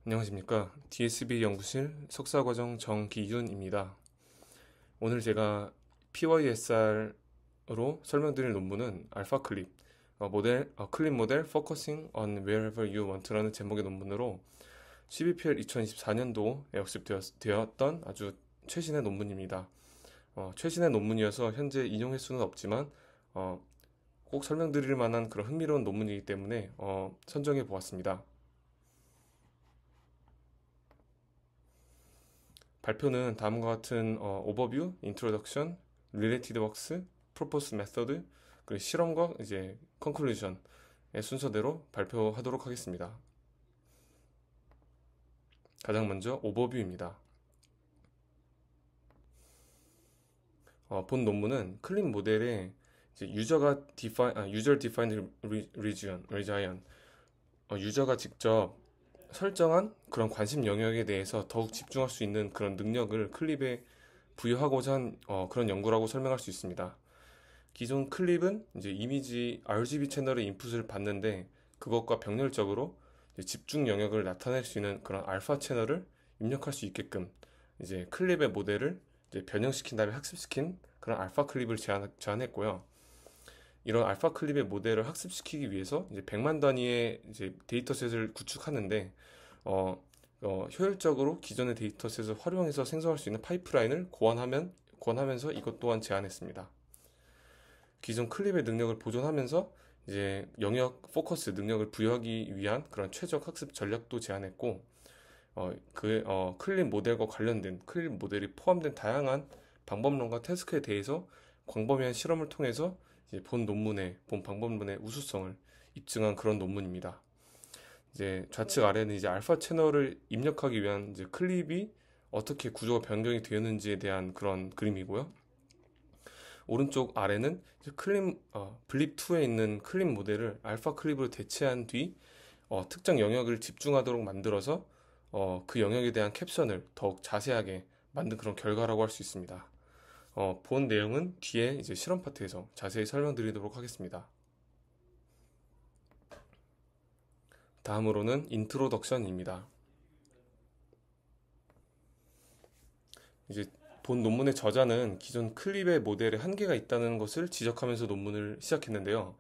안녕하십니까. DSB 연구실 석사과정 정기윤입니다. 오늘 제가 PYSR로 설명드릴 논문은 알파 클립, 클립 모델 Focusing on Wherever You Want라는 제목의 논문으로 12PL 2024년도에 역습되었던 아주 최신의 논문입니다. 최신의 논문이어서 현재 인용 횟수는 없지만 꼭 설명드릴 만한 그런 흥미로운 논문이기 때문에 선정해 보았습니다. 발표는 다음과 같은 오버뷰, 인트로덕션, 리레이티드 웍스, 프로포스 메서드, 그리고 실험과 이제 컨클루전의 순서대로 발표하도록 하겠습니다. 가장 먼저 오버뷰입니다. 본 논문은 클립 모델의 이제 user defined region, 유저가 직접 설정한 그런 관심 영역에 대해서 더욱 집중할 수 있는 그런 능력을 클립에 부여하고자 한 그런 연구라고 설명할 수 있습니다. 기존 클립은 이제 이미지 RGB 채널의 인풋을 받는데 그것과 병렬적으로 집중 영역을 나타낼 수 있는 그런 알파 채널을 입력할 수 있게끔 이제 클립의 모델을 이제 변형시킨 다음에 학습시킨 그런 알파 클립을 제안했고요. 이런 알파 클립의 모델을 학습시키기 위해서 이제 100만 단위의 이제 데이터셋을 구축하는데 효율적으로 기존의 데이터셋을 활용해서 생성할 수 있는 파이프라인을 고안하면서 이것 또한 제안했습니다. 기존 클립의 능력을 보존하면서 이제 영역 포커스 능력을 부여하기 위한 그런 최적 학습 전략도 제안했고 클립 모델과 관련된 클립 모델이 포함된 다양한 방법론과 태스크에 대해서 광범위한 실험을 통해서 이제 본 방법론의 우수성을 입증한 그런 논문입니다. 이제 좌측 아래는 이제 알파 채널을 입력하기 위한 이제 클립이 어떻게 구조가 변경이 되었는지에 대한 그런 그림이고요. 오른쪽 아래는 이제 블립2에 있는 클립 모델을 알파 클립으로 대체한 뒤 특정 영역을 집중하도록 만들어서 그 영역에 대한 캡션을 더욱 자세하게 만든 그런 결과라고 할 수 있습니다. 본 내용은 뒤에 이제 실험 파트에서 자세히 설명드리도록 하겠습니다. 다음으로는 인트로덕션입니다. 이제 본 논문의 저자는 기존 클립의 모델에 한계가 있다는 것을 지적하면서 논문을 시작했는데요.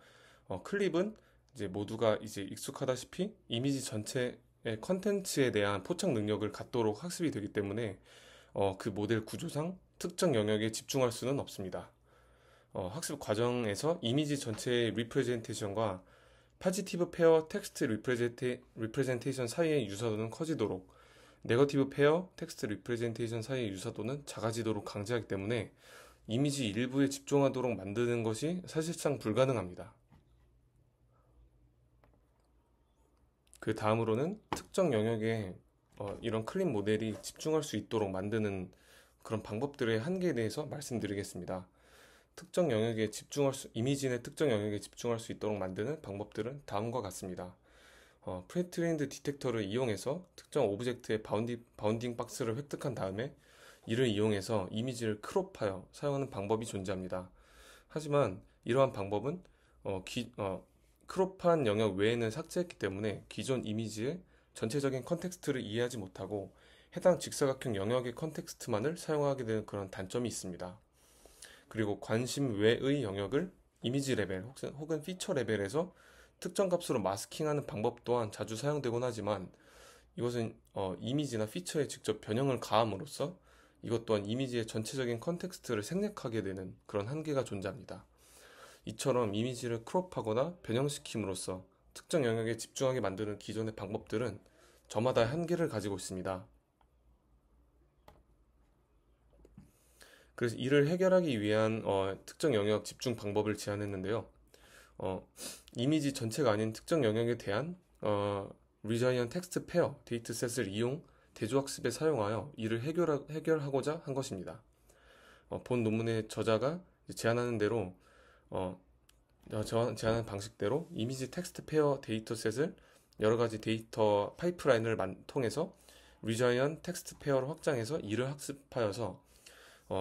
클립은 이제 모두가 이제 익숙하다시피 이미지 전체의 컨텐츠에 대한 포착 능력을 갖도록 학습이 되기 때문에 그 모델 구조상 특정 영역에 집중할 수는 없습니다. 학습 과정에서 이미지 전체의 리프레젠테이션과 파지티브 페어 텍스트 리프레젠테이션 사이의 유사도는 커지도록 네거티브 페어 텍스트 리프레젠테이션 사이의 유사도는 작아지도록 강제하기 때문에 이미지 일부에 집중하도록 만드는 것이 사실상 불가능합니다. 그 다음으로는 특정 영역에 이런 클립 모델이 집중할 수 있도록 만드는 그런 방법들의 한계에 대해서 말씀드리겠습니다. 이미지 내 특정 영역에 집중할 수 있도록 만드는 방법들은 다음과 같습니다. 프리트레인드 디텍터를 이용해서 특정 오브젝트의 바운딩 박스를 획득한 다음에 이를 이용해서 이미지를 크롭하여 사용하는 방법이 존재합니다. 하지만 이러한 방법은 크롭한 영역 외에는 삭제했기 때문에 기존 이미지의 전체적인 컨텍스트를 이해하지 못하고 해당 직사각형 영역의 컨텍스트만을 사용하게 되는 그런 단점이 있습니다. 그리고 관심 외의 영역을 이미지 레벨 혹은 피처 레벨에서 특정 값으로 마스킹하는 방법 또한 자주 사용되곤 하지만 이것은 이미지나 피처에 직접 변형을 가함으로써 이것 또한 이미지의 전체적인 컨텍스트를 생략하게 되는 그런 한계가 존재합니다. 이처럼 이미지를 크롭하거나 변형시킴으로써 특정 영역에 집중하게 만드는 기존의 방법들은 저마다 한계를 가지고 있습니다. 그래서 이를 해결하기 위한 특정 영역 집중 방법을 제안했는데요. 이미지 전체가 아닌 특정 영역에 대한 리자이언 텍스트 페어 데이터셋을 이용 대조학습에 사용하여 이를 해결하고자 한 것입니다. 본 논문의 저자가 제안하는 대로 제안한 방식대로 이미지 텍스트 페어 데이터셋을 여러 가지 데이터 파이프라인을 통해서 리자이언 텍스트 페어를 확장해서 이를 학습하여서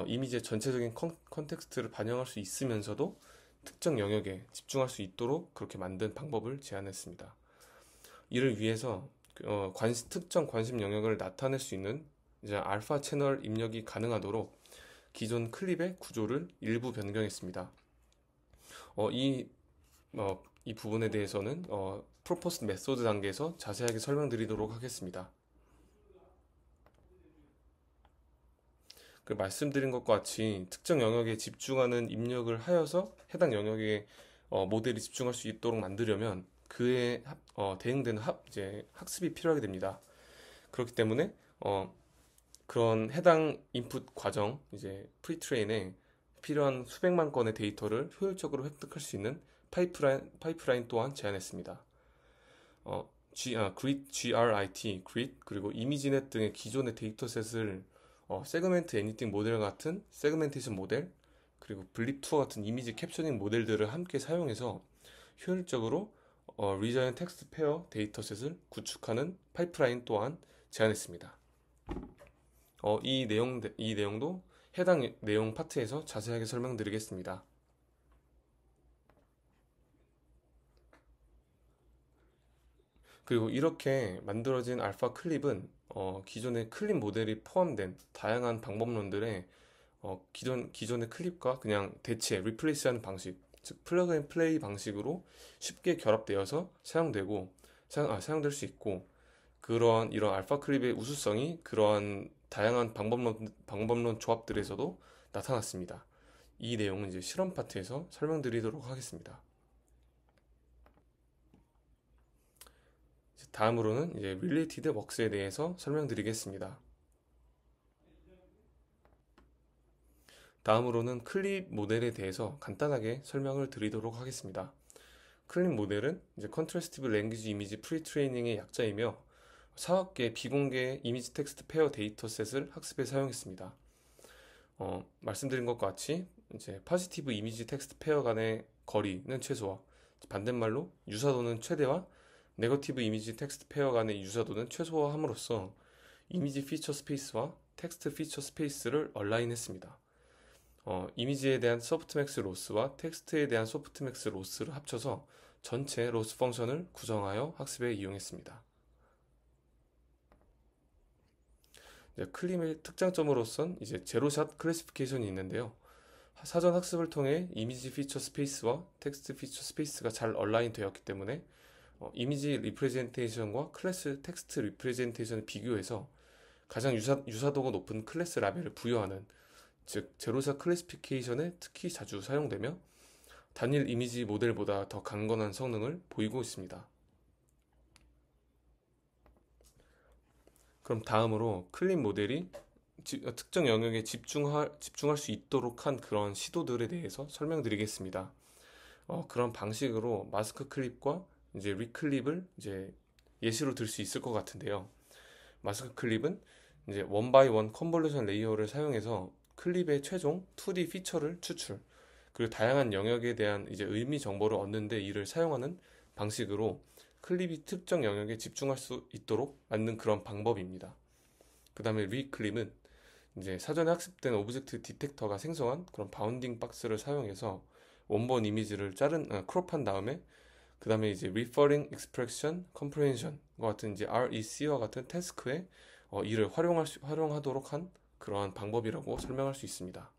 이미지의 전체적인 컨텍스트를 반영할 수 있으면서도 특정 영역에 집중할 수 있도록 그렇게 만든 방법을 제안했습니다. 이를 위해서 특정 관심 영역을 나타낼 수 있는 이제 알파 채널 입력이 가능하도록 기존 클립의 구조를 일부 변경했습니다. 이 부분에 대해서는 프로포스 메소드 단계에서 자세하게 설명드리도록 하겠습니다. 말씀드린 것과 같이 특정 영역에 집중하는 입력을 하여서 해당 영역에 모델이 집중할 수 있도록 만들려면 그에 대응되는 이제 학습이 필요하게 됩니다. 그렇기 때문에 그런 해당 인풋 과정, 이제 프리트레인에 필요한 수백만 건의 데이터를 효율적으로 획득할 수 있는 파이프라인 또한 제안했습니다. grit, 그리고 이미지넷 등의 기존의 데이터셋을 세그멘트 애니띵 모델 같은 세그멘테이션 모델, 그리고 블립2 같은 이미지 캡처닝 모델들을 함께 사용해서 효율적으로 리자이언 텍스트 페어 데이터셋을 구축하는 파이프라인 또한 제안했습니다. 이 내용도 해당 내용 파트에서 자세하게 설명드리겠습니다. 그리고 이렇게 만들어진 알파 클립은 기존의 클립 모델이 포함된 다양한 방법론들의 기존의 클립과 그냥 대체, 리플레이스하는 방식, 즉 플러그 앤 플레이 방식으로 쉽게 결합되어서 사용될 수 있고, 이런 알파 클립의 우수성이 그러한 다양한 방법론 조합들에서도 나타났습니다. 이 내용은 이제 실험 파트에서 설명드리도록 하겠습니다. 다음으로는 이제 Related Works에 대해서 설명드리겠습니다. 다음으로는 클립 모델에 대해서 간단하게 설명을 드리도록 하겠습니다. 클립 모델은 이제 Contrastive Language Image Pre-training의 약자이며 4억 개 비공개 이미지 텍스트 페어 데이터셋을 학습에 사용했습니다. 말씀드린 것과 같이 이제 포지티브 이미지 텍스트 페어 간의 거리는 최소화, 반대말로 유사도는 최대화, 네거티브 이미지 텍스트 페어 간의 유사도는 최소화함으로써 이미지 피처 스페이스와 텍스트 피처 스페이스를 얼라인했습니다. 이미지에 대한 소프트맥스 로스와 텍스트에 대한 소프트맥스 로스를 합쳐서 전체 로스 펑션을 구성하여 학습에 이용했습니다. 클립의 특장점으로선 이제 제로샷 클래시피케이션이 있는데요. 사전 학습을 통해 이미지 피처 스페이스와 텍스트 피처 스페이스가 잘 얼라인 되었기 때문에 이미지 리프레젠테이션과 클래스 텍스트 리프레젠테이션을 비교해서 가장 유사도가 높은 클래스 라벨을 부여하는, 즉 제로샷 클래시피케이션에 특히 자주 사용되며 단일 이미지 모델보다 더 강건한 성능을 보이고 있습니다. 그럼 다음으로 클립 모델이 특정 영역에 집중할 수 있도록 한 그런 시도들에 대해서 설명드리겠습니다. 그런 방식으로 마스크 클립과 이제 리클립을 이제 예시로 들 수 있을 것 같은데요. 마스크 클립은 이제 원 바이 원 컨볼루션 레이어를 사용해서 클립의 최종 2D 피처를 추출, 그리고 다양한 영역에 대한 이제 의미 정보를 얻는데 이를 사용하는 방식으로 클립이 특정 영역에 집중할 수 있도록 만든 그런 방법입니다. 그 다음에 리클립은 이제 사전에 학습된 오브젝트 디텍터가 생성한 그런 바운딩 박스를 사용해서 원본 이미지를 크롭한 다음에 그 다음에 이제 Referring Expression Comprehension과 같은 이제 REC와 같은 태스크에 이를 활용하도록 한 그러한 방법이라고 설명할 수 있습니다.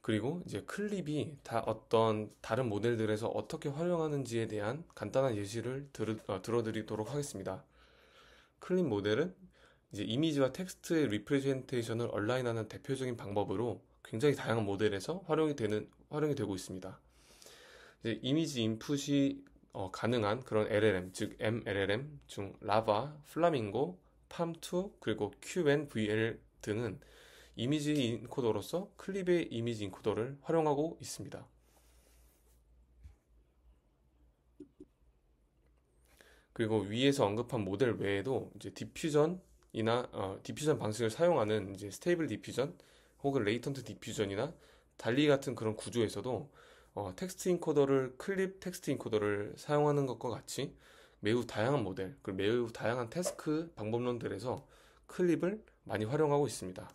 그리고 이제 클립이 어떤 다른 모델들에서 어떻게 활용하는지에 대한 간단한 예시를 들어드리도록 하겠습니다. 클립 모델은 이제 이미지와 텍스트의 리프레젠테이션을 얼라인하는 대표적인 방법으로 굉장히 다양한 모델에서 활용이 되고 있습니다. 이제 이미지 인풋이 가능한 그런 LLM, 즉 MLLM 중 라바, 플라밍고, 팜2, 그리고 QNVL 등은 이미지 인코더로서 클립의 이미지 인코더를 활용하고 있습니다. 그리고 위에서 언급한 모델 외에도 이제 디퓨전 방식을 사용하는 이제 스테이블 디퓨전 혹은 레이턴트 디퓨전이나 달리 같은 그런 구조에서도 텍스트 인코더를 클립 텍스트 인코더를 사용하는 것과 같이 매우 다양한 모델, 그리고 매우 다양한 태스크 방법론들에서 클립을 많이 활용하고 있습니다.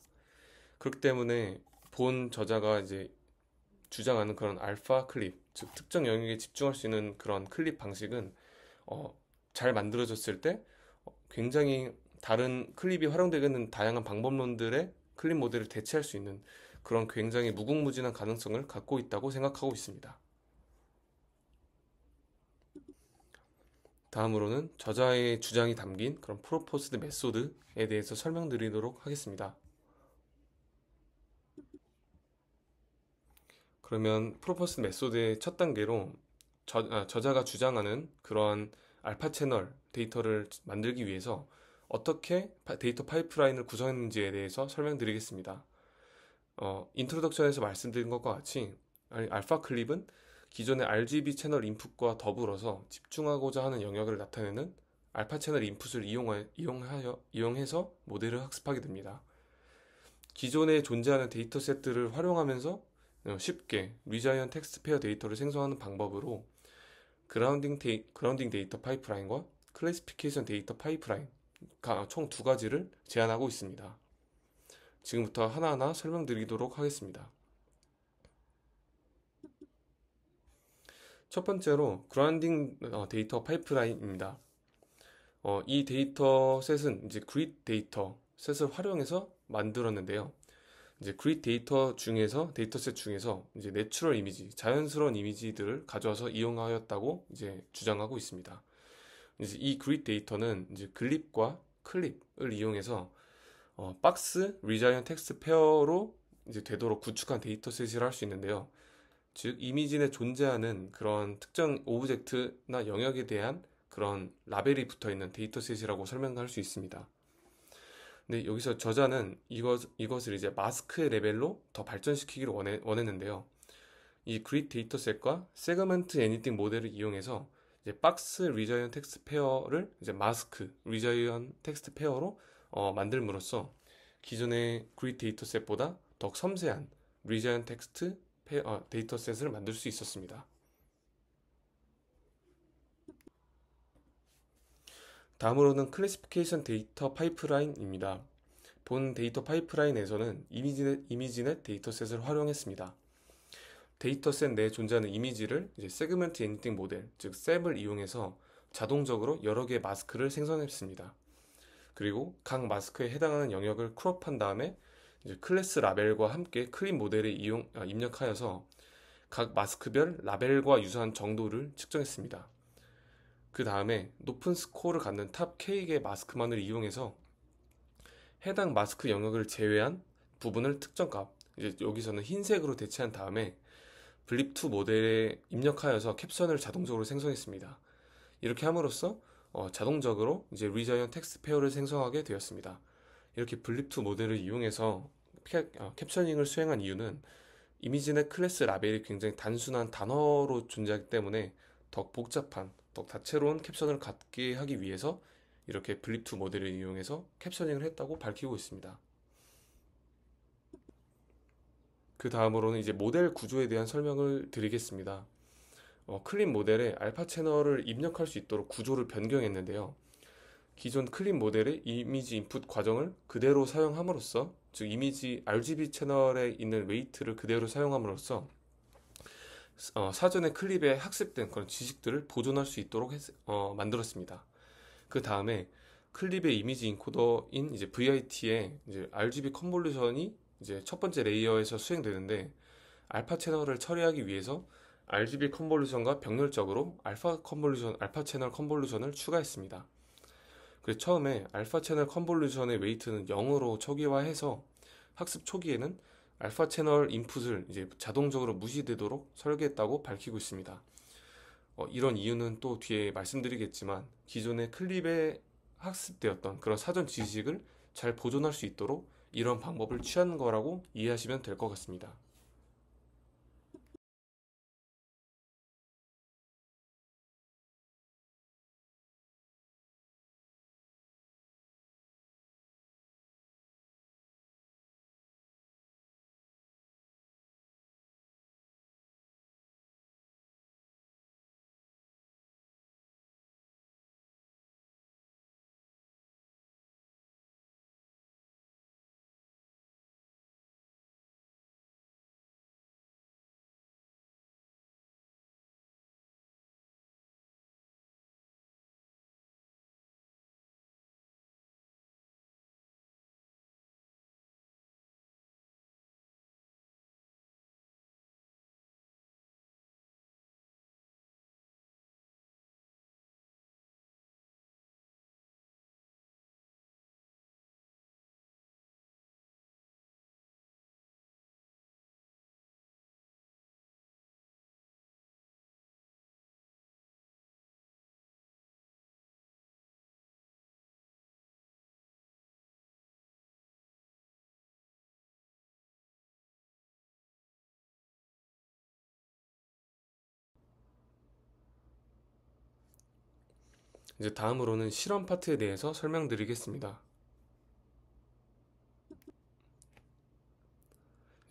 그렇기 때문에 본 저자가 이제 주장하는 그런 알파 클립, 즉 특정 영역에 집중할 수 있는 그런 클립 방식은 어, 잘 만들어졌을 때 굉장히 다른 클립이 활용되는 다양한 방법론들의 클립 모델을 대체할 수 있는 그런 굉장히 무궁무진한 가능성을 갖고 있다고 생각하고 있습니다. 다음으로는 저자의 주장이 담긴 그런 프로포스드 메소드에 대해서 설명드리도록 하겠습니다. 그러면 프로포스드 메소드의 첫 단계로 저자가 주장하는 그러한 알파 채널 데이터를 만들기 위해서 어떻게 데이터 파이프라인을 구성했는지에 대해서 설명드리겠습니다. 인트로덕션에서 말씀드린 것과 같이 알파 클립은 기존의 RGB 채널 인풋과 더불어서 집중하고자 하는 영역을 나타내는 알파 채널 인풋을 이용해서 모델을 학습하게 됩니다. 기존에 존재하는 데이터 세트를 활용하면서 쉽게 리자이언 텍스트 페어 데이터를 생성하는 방법으로 그라운딩 데이터 파이프라인과 클래시피케이션 데이터 파이프라인 총 두 가지를 제안하고 있습니다. 지금부터 하나하나 설명드리도록 하겠습니다. 첫 번째로 그라운딩 데이터 파이프라인입니다. 이 데이터 셋은 이제 그리드 데이터 셋을 활용해서 만들었는데요. 이제 그리드 데이터셋 중에서 이제 내추럴 이미지, 자연스러운 이미지들을 가져와서 이용하였다고 이제 주장하고 있습니다. 이제 이 그리드 데이터는 이제 글립과 클립을 이용해서 박스 리자이언 텍스트 페어로 이제 되도록 구축한 데이터셋이라 할 수 있는데요. 즉 이미지 내 존재하는 그런 특정 오브젝트나 영역에 대한 그런 라벨이 붙어 있는 데이터셋이라고 설명할 수 있습니다. 근데 여기서 저자는 이것을 이제 마스크의 레벨로 더 발전시키기를 원했는데요. 이 그리드 데이터셋과 세그먼트 애니띵 모델을 이용해서 이제 박스 리자이언 텍스트 페어를 이제 마스크 리자이언 텍스트 페어로 만들므로써 기존의 그리드 데이터셋보다 더 섬세한 리자이언 텍스트 데이터셋을 만들 수 있었습니다. 다음으로는 클래시피케이션 데이터 파이프라인입니다. 본 데이터 파이프라인에서는 이미지넷 데이터셋을 활용했습니다. 데이터셋 내에 존재하는 이미지를 이제 세그먼트 애니띵 모델, 즉 셉을 이용해서 자동적으로 여러 개의 마스크를 생성했습니다. 그리고 각 마스크에 해당하는 영역을 크롭한 다음에 이제 클래스 라벨과 함께 클립 모델에 입력하여서 각 마스크별 라벨과 유사한 정도를 측정했습니다. 그 다음에 높은 스코어를 갖는 탑 K개의 마스크만을 이용해서 해당 마스크 영역을 제외한 부분을 특정값, 이제 여기서는 흰색으로 대체한 다음에 블립2 모델에 입력하여서 캡션을 자동적으로 생성했습니다. 이렇게 함으로써 자동적으로 이제 리자이언 텍스트 페어를 생성하게 되었습니다. 이렇게 블립2 모델을 이용해서 캡셔닝을 수행한 이유는 이미지넷 클래스 라벨이 굉장히 단순한 단어로 존재하기 때문에 더 복잡한, 더 다채로운 캡션을 갖게 하기 위해서 이렇게 블립2 모델을 이용해서 캡셔닝을 했다고 밝히고 있습니다. 그 다음으로는 이제 모델 구조에 대한 설명을 드리겠습니다. 클립 모델에 알파 채널을 입력할 수 있도록 구조를 변경했는데요. 기존 클립 모델의 이미지 인풋 과정을 그대로 사용함으로써, 즉 이미지 RGB 채널에 있는 웨이트를 그대로 사용함으로써 사전에 클립에 학습된 그런 지식들을 보존할 수 있도록 만들었습니다. 그 다음에 클립의 이미지 인코더인 이제 VIT의 이제 RGB 컨볼루션이 이제 첫 번째 레이어에서 수행되는데, 알파 채널을 처리하기 위해서 RGB 컨볼루션과 병렬적으로 알파 채널 컨볼루션을 추가했습니다. 그래서 처음에 알파 채널 컨볼루션의 웨이트는 0으로 초기화해서 학습 초기에는 알파 채널 인풋을 이제 자동적으로 무시되도록 설계했다고 밝히고 있습니다. 이런 이유는 또 뒤에 말씀드리겠지만 기존의 클립에 학습되었던 그런 사전 지식을 잘 보존할 수 있도록 이런 방법을 취한 거라고 이해하시면 될 것 같습니다. 이제 다음으로는 실험 파트에 대해서 설명드리겠습니다.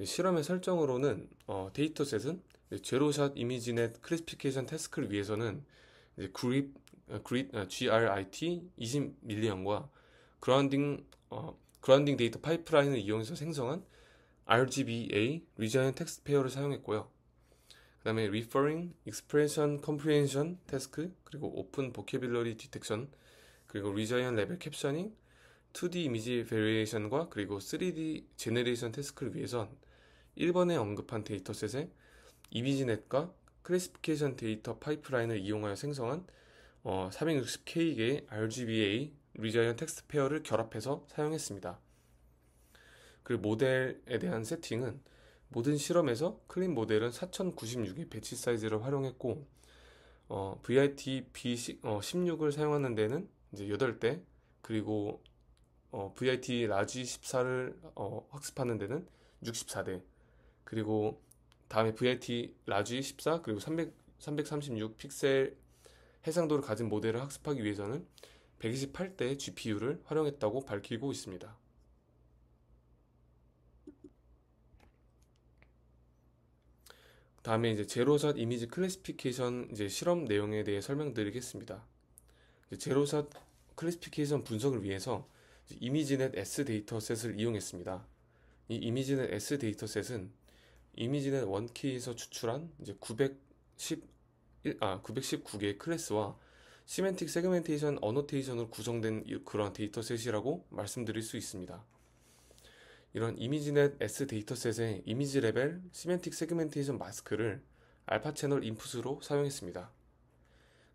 실험의 설정으로는 데이터셋은 제로샷 이미지넷 클래시피케이션 태스크를 위해서는 이제 GRIT 20밀리언과 그라운딩 데이터 파이프라인을 이용해서 생성한 RGBA Regiant Text Pair를 사용했고요. 그 다음에 Referring, Expression Comprehension Task, 그리고 Open Vocabulary Detection, 그리고 Regiant Level Captioning, 2D 이미지 베리에이션과 그리고 3D 제너레이션 태스크를 위해선 1번에 언급한 데이터셋에 이미지넷과 클래시피케이션 데이터 파이프라인을 이용하여 생성한 460K개의 RGBA Regiant Text Pair를 결합해서 사용했습니다. 그리고 모델에 대한 세팅은 모든 실험에서 클린 모델은 4096의 배치 사이즈를 활용했고 VIT B16을 사용하는 데는 이제 8대, 그리고 VIT 라지 14를 학습하는 데는 64대, 그리고 다음에 VIT 라지 14 그리고 336 픽셀 해상도를 가진 모델을 학습하기 위해서는 128대의 GPU를 활용했다고 밝히고 있습니다. 다음에 이제 제로샷 이미지 클래시피케이션 이제 실험 내용에 대해 설명드리겠습니다. 제로샷 클래시피케이션 분석을 위해서 이미지넷 S 데이터셋을 이용했습니다. 이 이미지넷 S 데이터셋은 이미지넷 1K에서 추출한 이제 919개의 클래스와 시멘틱 세그멘테이션 어노테이션으로 구성된 그런 데이터셋이라고 말씀드릴 수 있습니다. 이런 이미지넷 S 데이터셋의 이미지 레벨 시멘틱 세그멘테이션 마스크를 알파 채널 인풋으로 사용했습니다.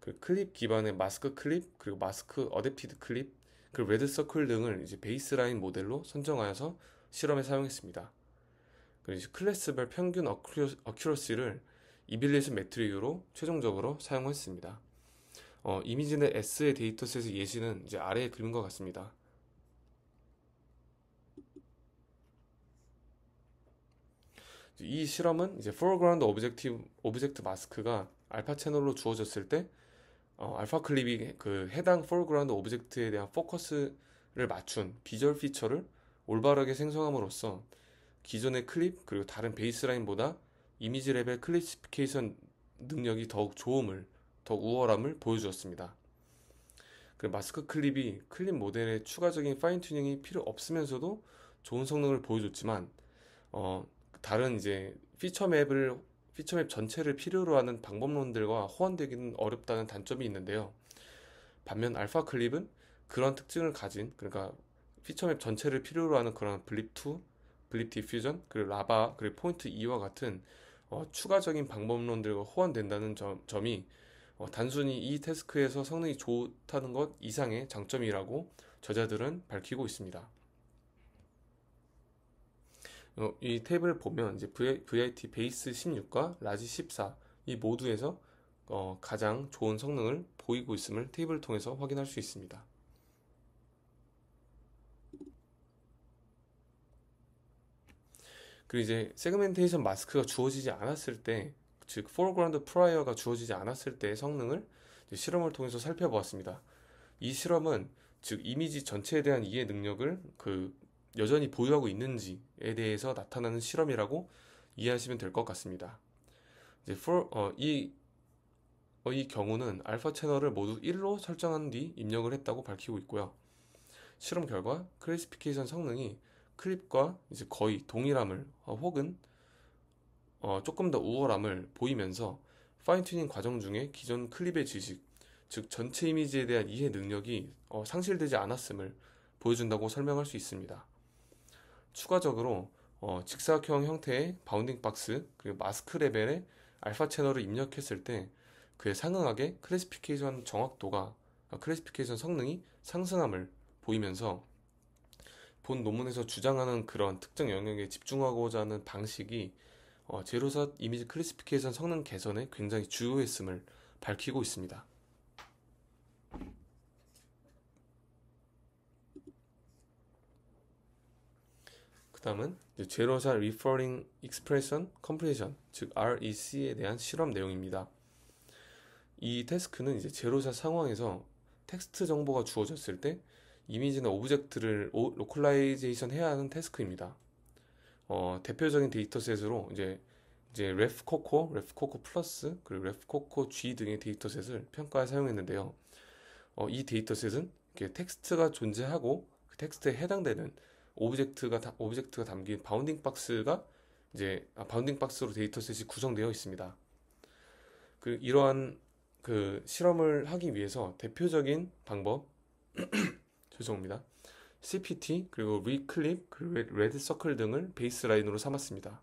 그 클립 기반의 마스크 클립, 그리고 마스크 어댑티드 클립, 그리고 레드 서클 등을 이제 베이스라인 모델로 선정하여서 실험에 사용했습니다. 그리고 클래스별 평균 어큐러시를 이빌리에이션 매트릭으로 최종적으로 사용했습니다. 이미지넷 S의 데이터셋의 예시는 이제 아래의 그림과 같습니다. 이 실험은 이제 foreground 오브젝트 마스크가 알파 채널로 주어졌을 때 알파 클립이 그 해당 foreground 오브젝트에 대한 포커스를 맞춘 비주얼 피처를 올바르게 생성함으로써 기존의 클립 그리고 다른 베이스라인보다 이미지 레벨 클래시피케이션 능력이 더욱 우월함을 보여주었습니다. 그 마스크 클립이 클립 모델의 추가적인 파인 튜닝이 필요 없으면서도 좋은 성능을 보여줬지만 다른 이제 피처맵 전체를 필요로 하는 방법론들과 호환되기는 어렵다는 단점이 있는데요. 반면 알파 클립은 그런 특징을 가진, 그러니까 피처맵 전체를 필요로 하는 그런 블립2, 블립 디퓨전, 그리고 라바, 그리고 포인트 2와 같은 추가적인 방법론들과 호환된다는 점이 단순히 이 태스크에서 성능이 좋다는 것 이상의 장점이라고 저자들은 밝히고 있습니다. 이 탭을 보면 이제 VIT 베이스 16과 라지 14 이 모두에서 가장 좋은 성능을 보이고 있음을 테이블을 통해서 확인할 수 있습니다. 그리고 이제 세그멘테이션 마스크가 주어지지 않았을 때, 즉 foreground prior가 주어지지 않았을 때의 성능을 실험을 통해서 살펴보았습니다. 이 실험은 즉 이미지 전체에 대한 이해 능력을 여전히 보유하고 있는지에 대해서 나타나는 실험이라고 이해하시면 될 것 같습니다. 이제 이 경우는 알파 채널을 모두 1로 설정한 뒤 입력을 했다고 밝히고 있고요. 실험 결과 클래시피케이션 성능이 클립과 이제 거의 동일함을 혹은 조금 더 우월함을 보이면서 파인 튜닝 과정 중에 기존 클립의 지식, 즉 전체 이미지에 대한 이해 능력이 상실되지 않았음을 보여준다고 설명할 수 있습니다. 추가적으로 직사각형 형태의 바운딩 박스 그리고 마스크 레벨의 알파 채널을 입력했을 때 그에 상응하게 클래시피케이션 클래시피케이션 성능이 상승함을 보이면서 본 논문에서 주장하는 그런 특정 영역에 집중하고자 하는 방식이 제로샷 이미지 클래시피케이션 성능 개선에 굉장히 주요했음을 밝히고 있습니다. 그 다음은 제로샷 Referring Expression Comprehension, 즉 REC에 대한 실험 내용입니다. 이 태스크는 이제 제로샷 상황에서 텍스트 정보가 주어졌을 때 이미지나 오브젝트를 로컬라이제이션 해야 하는 태스크입니다. 대표적인 데이터셋으로 이제 레프코코 플러스 그리고 레프코코 G 등의 데이터셋을 평가에 사용했는데요. 이 데이터셋은 이렇게 텍스트가 존재하고 그 텍스트에 해당되는 오브젝트가 담긴 바운딩 박스가 바운딩 박스로 데이터셋이 구성되어 있습니다. 이러한 그 실험을 하기 위해서 대표적인 방법 죄송합니다. CPT 그리고 리클립 그리고 레드 서클 등을 베이스라인으로 삼았습니다.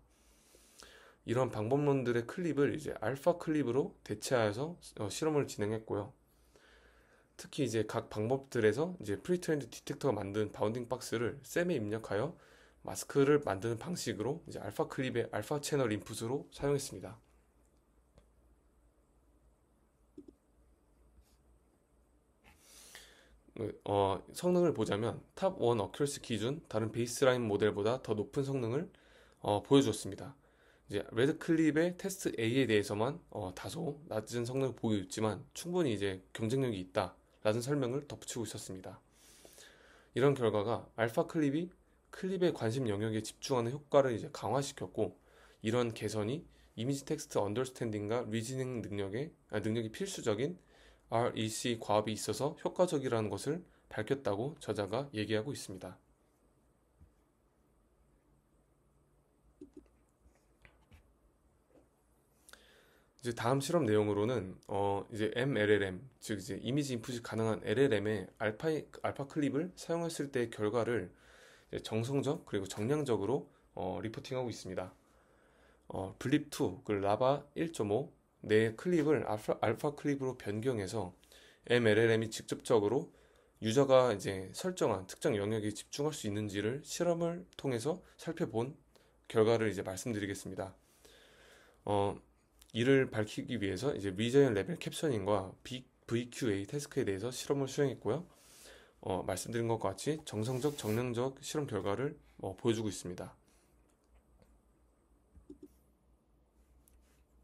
이런 방법론들의 클립을 이제 알파 클립으로 대체하여서 실험을 진행했고요. 특히 이제 각 방법들에서 이제 프리트레인드 디텍터가 만든 바운딩 박스를 셈에 입력하여 마스크를 만드는 방식으로 이제 알파 클립의 알파 채널 인풋으로 사용했습니다. 성능을 보자면 탑 1 어큐러시 기준 다른 베이스라인 모델보다 더 높은 성능을 보여주었습니다. 이제 레드 클립의 테스트 A에 대해서만 다소 낮은 성능을 보여줬지만 충분히 이제 경쟁력이 있다라는 설명을 덧붙이고 있었습니다. 이런 결과가 알파 클립이 클립의 관심 영역에 집중하는 효과를 이제 강화시켰고 이런 개선이 이미지 텍스트 언더스탠딩과 리즈닝 능력이 필수적인 REC 과업이 있어서 효과적이라는 것을 밝혔다고 저자가 얘기하고 있습니다. 이제 다음 실험 내용으로는 이제 MLLM 즉 이제 이미지 인풋이 가능한 LLM의 알파 클립을 사용했을 때의 결과를 정성적 그리고 정량적으로 리포팅하고 있습니다. 블립2 그 라바 1.5 내 클립을 알파 클립으로 변경해서 MLLM이 직접적으로 유저가 이제 설정한 특정 영역에 집중할 수 있는지를 실험을 통해서 살펴본 결과를 이제 말씀드리겠습니다. 이를 밝히기 위해서 이제 리저인 레벨 캡셔닝과 VQA 태스크에 대해서 실험을 수행했고요. 말씀드린 것과 같이 정성적, 정량적 실험 결과를 보여주고 있습니다.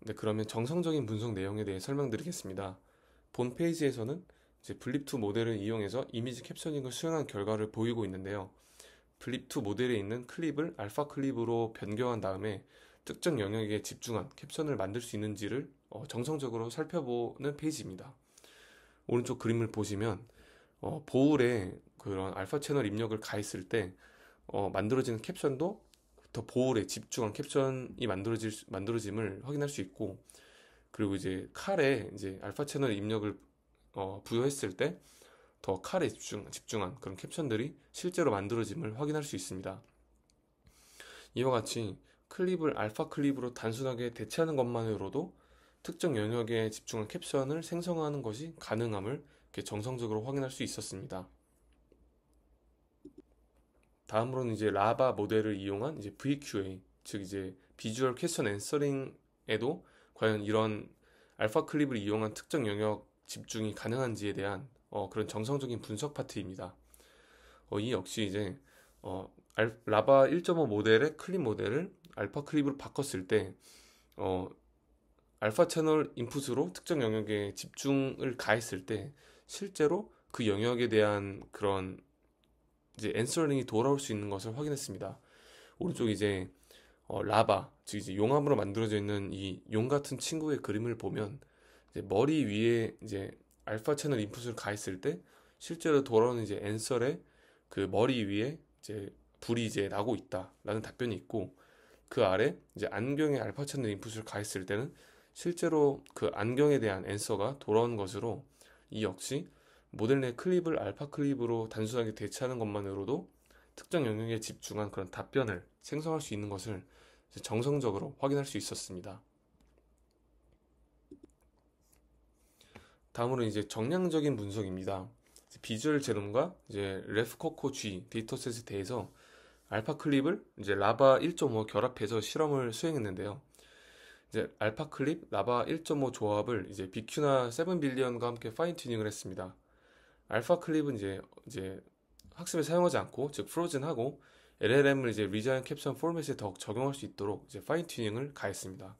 네, 그러면 정성적인 분석 내용에 대해 설명드리겠습니다. 본 페이지에서는 이제 블립2 모델을 이용해서 이미지 캡셔닝을 수행한 결과를 보이고 있는데요. 블립2 모델에 있는 클립을 알파 클립으로 변경한 다음에 특정 영역에 집중한 캡션을 만들 수 있는지를 정성적으로 살펴보는 페이지입니다. 오른쪽 그림을 보시면 보울에 그런 알파 채널 입력을 가했을 때 만들어지는 캡션도 더 보울에 집중한 캡션이 만들어짐을 확인할 수 있고 그리고 이제 칼에 이제 알파 채널 입력을 부여했을 때 더 칼에 집중한 그런 캡션들이 실제로 만들어짐을 확인할 수 있습니다. 이와 같이 클립을 알파 클립으로 단순하게 대체하는 것만으로도 특정 영역에 집중한 캡션을 생성하는 것이 가능함을 이렇게 정성적으로 확인할 수 있었습니다. 다음으로는 이제 라바 모델을 이용한 이제 VQA, 즉 이제 비주얼 퀘스천 앤서링에도 과연 이런 알파 클립을 이용한 특정 영역 집중이 가능한지에 대한 그런 정성적인 분석 파트입니다. 이 역시 이제 라바 1.5 모델의 클립 모델을 알파 클립으로 바꿨을 때 알파 채널 인풋으로 특정 영역에 집중을 가했을 때 실제로 그 영역에 대한 그런 이제 앤서링이 돌아올 수 있는 것을 확인했습니다. 오른쪽 이제 라바, 즉 이제 용암으로 만들어져 있는 이 용 같은 친구의 그림을 보면 이제 머리 위에 이제 알파 채널 인풋을 가했을 때 실제로 돌아오는 이제 앤서의 그 머리 위에 이제 불이 이제 나고 있다라는 답변이 있고 그 아래 이제 안경에 알파 채널 인풋을 가했을 때는 실제로 그 안경에 대한 앤서가 돌아오는 것으로 이 역시 모델 내 클립을 알파 클립으로 단순하게 대체하는 것만으로도 특정 영역에 집중한 그런 답변을 생성할 수 있는 것을 정성적으로 확인할 수 있었습니다. 다음으로 이제 정량적인 분석입니다. 비주얼 제롬과 이제 레프코코 G 데이터셋에 대해서 알파 클립을 이제 라바 1.5 결합해서 실험을 수행했는데요. 이제 알파 클립 라바 1.5 조합을 이제 BQ나 7빌리언과 함께 파인 튜닝을 했습니다. 알파 클립은 이제 학습에 사용하지 않고 즉 프로즌하고 LLM을 이제 리자인 캡션 포맷에 더욱 적용할 수 있도록 이제 파인 튜닝을 가했습니다.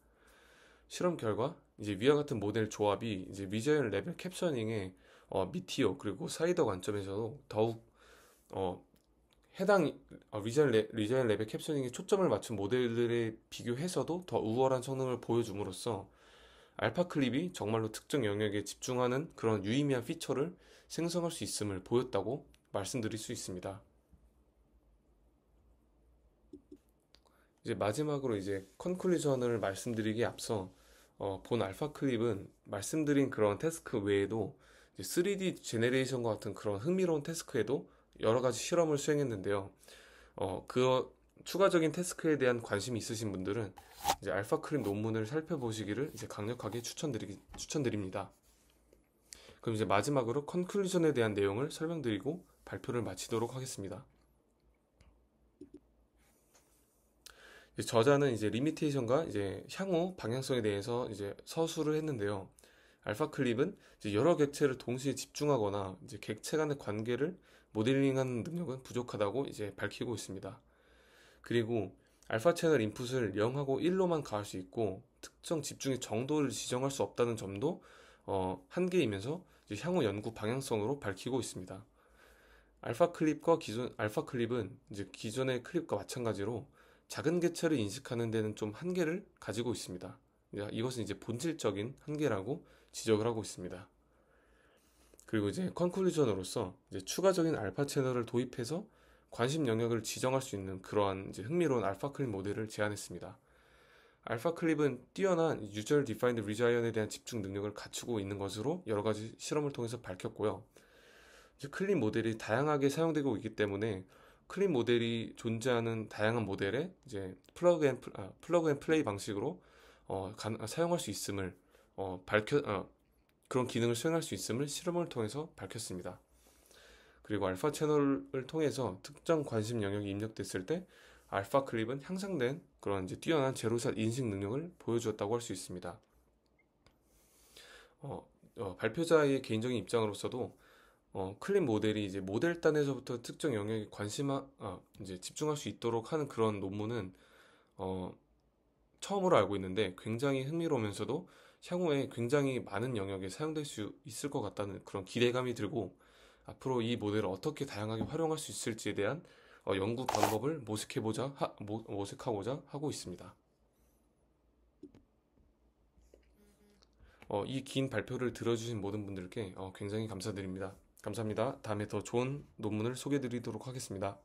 실험 결과 이제 위와 같은 모델 조합이 이제 리자인 레벨 캡셔닝에 미티어 그리고 사이더 관점에서도 더욱 어, 해당 리자인 랩의 캡처링에 초점을 맞춘 모델들에 비교해서도 더 우월한 성능을 보여줌으로써 알파 클립이 정말로 특정 영역에 집중하는 그런 유의미한 피처를 생성할 수 있음을 보였다고 말씀드릴 수 있습니다. 이제 마지막으로 이제 컨클루전을 말씀드리기에 앞서 본 알파 클립은 말씀드린 그런 태스크 외에도 이제 3D 제네레이션과 같은 그런 흥미로운 태스크에도 여러 가지 실험을 수행했는데요. 그 추가적인 태스크에 대한 관심이 있으신 분들은 이제 알파 클립 논문을 살펴보시기를 이제 강력하게 추천드립니다. 그럼 이제 마지막으로 컨클루전에 대한 내용을 설명드리고 발표를 마치도록 하겠습니다. 저자는 이제 리미테이션과 이제 향후 방향성에 대해서 이제 서술을 했는데요. 알파 클립은 이제 여러 객체를 동시에 집중하거나 이제 객체 간의 관계를 모델링하는 능력은 부족하다고 이제 밝히고 있습니다. 그리고 알파 채널 인풋을 0하고 1로만 가할 수 있고 특정 집중의 정도를 지정할 수 없다는 점도 한계이면서 이제 향후 연구 방향성으로 밝히고 있습니다. 알파 클립은 이제 기존의 클립과 마찬가지로 작은 객체를 인식하는 데는 좀 한계를 가지고 있습니다. 이것은 이제 본질적인 한계라고 지적을 하고 있습니다. 그리고 이제 컨클루전으로서 이제 추가적인 알파 채널을 도입해서 관심 영역을 지정할 수 있는 그러한 이제 흥미로운 알파 클립 모델을 제안했습니다. 알파 클립은 뛰어난 유저 디파인드 리자이언에 대한 집중 능력을 갖추고 있는 것으로 여러 가지 실험을 통해서 밝혔고요. 이제 클립 모델이 다양하게 사용되고 있기 때문에 클립 모델이 존재하는 다양한 모델에 이제 플러그 앤 플레이 방식으로 사용할 수 있음을 그런 기능을 수행할 수 있음을 실험을 통해서 밝혔습니다. 그리고 알파 채널을 통해서 특정 관심 영역이 입력됐을 때 알파 클립은 향상된 그런 이제 뛰어난 제로샷 인식 능력을 보여주었다고 할 수 있습니다. 발표자의 개인적인 입장으로서도 클립 모델이 이제 모델단에서부터 특정 영역에 이제 집중할 수 있도록 하는 그런 논문은 처음으로 알고 있는데 굉장히 흥미로우면서도 향후에 굉장히 많은 영역에 사용될 수 있을 것 같다는 그런 기대감이 들고 앞으로 이 모델을 어떻게 다양하게 활용할 수 있을지에 대한 연구 방법을 모색하고자 하고 있습니다. 이 긴 발표를 들어주신 모든 분들께 굉장히 감사드립니다. 감사합니다. 다음에 더 좋은 논문을 소개해 드리도록 하겠습니다.